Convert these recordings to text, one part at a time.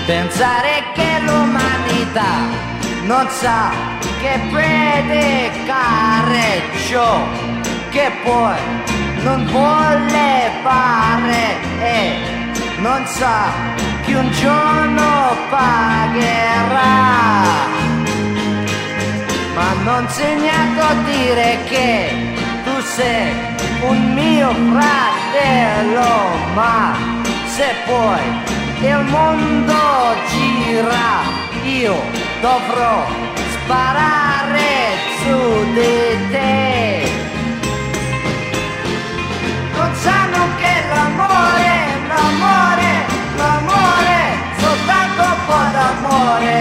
Pensare che l'umanità non sa che predicare ciò che poi non vuole fare e non sa che un giorno pagherà. Ma non segnato a dire che tu sei un mio fratello, ma se poi il mondo gira io dovrò sparare su di te. Non sanno che l'amore, soltanto un po' d'amore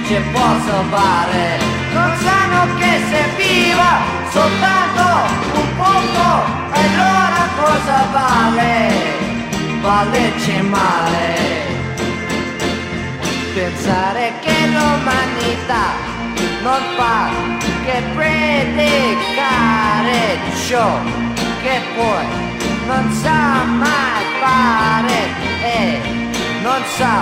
ci può salvare. Non sanno che se viva soltanto un poco, allora cosa vale? Valerci male. Pensare che l'umanità non fa che predicare ciò che poi non sa mai fare e non sa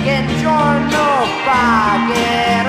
che giorno pagherà.